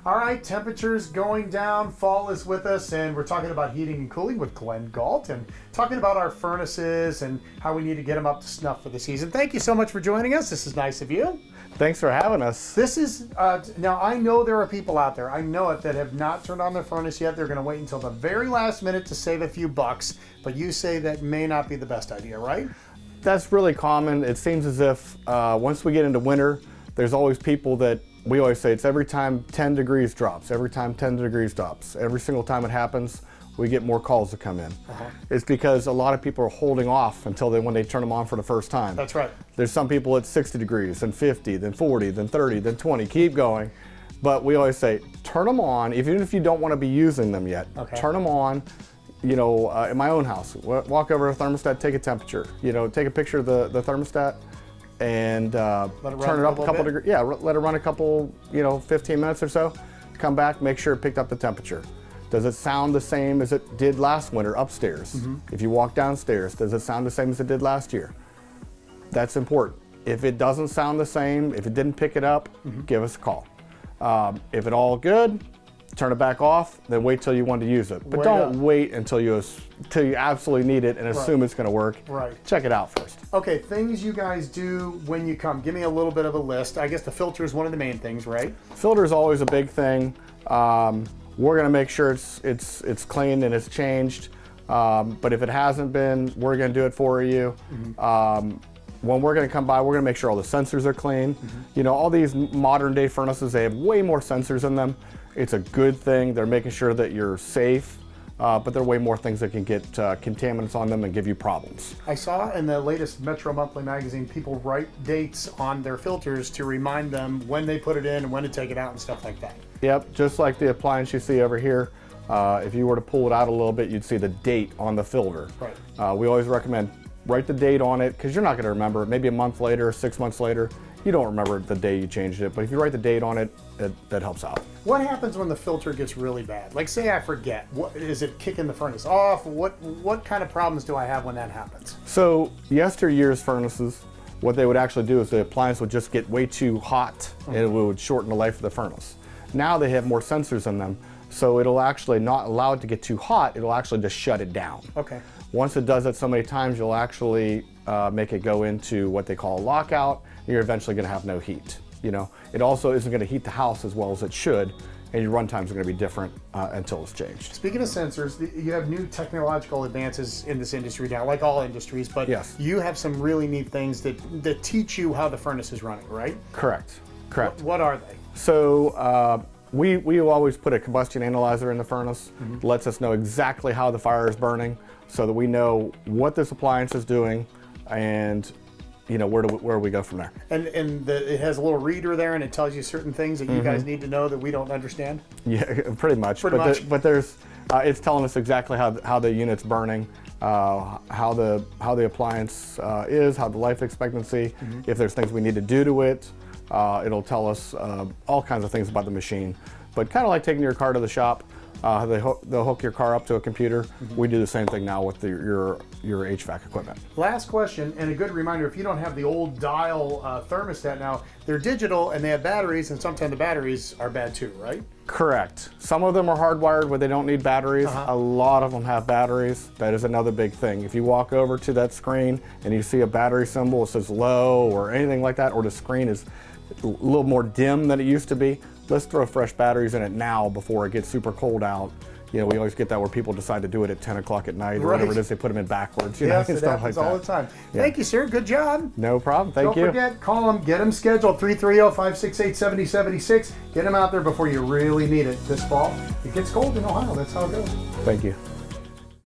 All right, temperatures going down, fall is with us, and we're talking about heating and cooling with Glenn Gault and talking about our furnaces and how we need to get them up to snuff for the season. Thank you so much for joining us. This is nice of you. Thanks for having us. This is, now I know there are people out there, I know it, that have not turned on their furnace yet. They're going to wait until the very last minute to save a few bucks, but you say that may not be the best idea, right? That's really common. It seems as if once we get into winter, there's always people that, we always say it's every time 10 degrees drops, every time 10 degrees drops. Every single time it happens, we get more calls to come in. It's because a lot of people are holding off until when they turn them on for the first time. That's right. There's some people at 60 degrees, then 50, then 40, then 30, then 20, keep going. But we always say, turn them on, even if you don't want to be using them yet, turn them on. You know, in my own house, walk over to a thermostat, take a temperature, you know, take a picture of the thermostat and turn it up a couple degrees. Yeah, let it run a couple, 15 minutes or so. Come back, make sure it picked up the temperature. Does it sound the same as it did last winter upstairs? If you walk downstairs, does it sound the same as it did last year? That's important. If it doesn't sound the same, if it didn't pick it up, give us a call. If it all good, turn it back off, then wait till you want to use it. But don't wait until you absolutely need it and assume it's going to work. Check it out first. Okay, things you guys do when you come. Give me a little bit of a list. I guess the filter is one of the main things, right? Filter is always a big thing. We're going to make sure it's cleaned and it's changed. But if it hasn't been, we're going to do it for you. When we're going to come by, we're going to make sure all the sensors are clean. You know, all these modern day furnaces, they have way more sensors in them. It's a good thing. They're making sure that you're safe, but there are way more things that can get contaminants on them and give you problems. I saw in the latest Metro Monthly magazine, people write dates on their filters to remind them when they put it in and when to take it out and stuff like that. Yep, just like the appliance you see over here. If you were to pull it out a little bit, you'd see the date on the filter. We always recommend write the date on it because you're not going to remember it. Maybe a month later, 6 months later, you don't remember the day you changed it. But if you write the date on it, that helps out. What happens when the filter gets really bad? Like, say I forget. Is it kicking the furnace off? What kind of problems do I have when that happens? So yesteryear's furnaces, what they would actually do is the appliance would just get way too hot and it would shorten the life of the furnace. Now they have more sensors in them, so it'll actually not allow it to get too hot. It'll actually just shut it down. Once it does that so many times, you'll actually make it go into what they call a lockout, and you're eventually going to have no heat. You know, it also isn't going to heat the house as well as it should, and your run times are going to be different until it's changed. Speaking of sensors, you have new technological advances in this industry now, like all industries, but you have some really neat things that teach you how the furnace is running, right? Correct. What are they? So we always put a combustion analyzer in the furnace. Lets us know exactly how the fire is burning so that we know what this appliance is doing and where we go from there. And it has a little reader there and it tells you certain things that you guys need to know that we don't understand? Yeah, pretty much. But there's it's telling us exactly how the unit's burning, how the appliance is, how the life expectancy, if there's things we need to do to it. It'll tell us all kinds of things about the machine. But kind of like taking your car to the shop, they'll hook your car up to a computer. We do the same thing now with your HVAC equipment. Last question, and a good reminder, if you don't have the old dial thermostat now, they're digital and they have batteries, and sometimes the batteries are bad too, right? Correct. Some of them are hardwired where they don't need batteries. A lot of them have batteries. That is another big thing. If you walk over to that screen and you see a battery symbol, it says low or anything like that, or the screen is a little more dim than it used to be, let's throw fresh batteries in it now before it gets super cold out. You know, we always get that where people decide to do it at 10 o'clock at night or whatever it is, they put them in backwards. Yes, it happens all the time. Thank you, sir. Good job. No problem. Thank you. Don't forget, call them, get them scheduled, 330-568-7076. Get them out there before you really need it this fall. It gets cold in Ohio. That's how it goes. Thank you.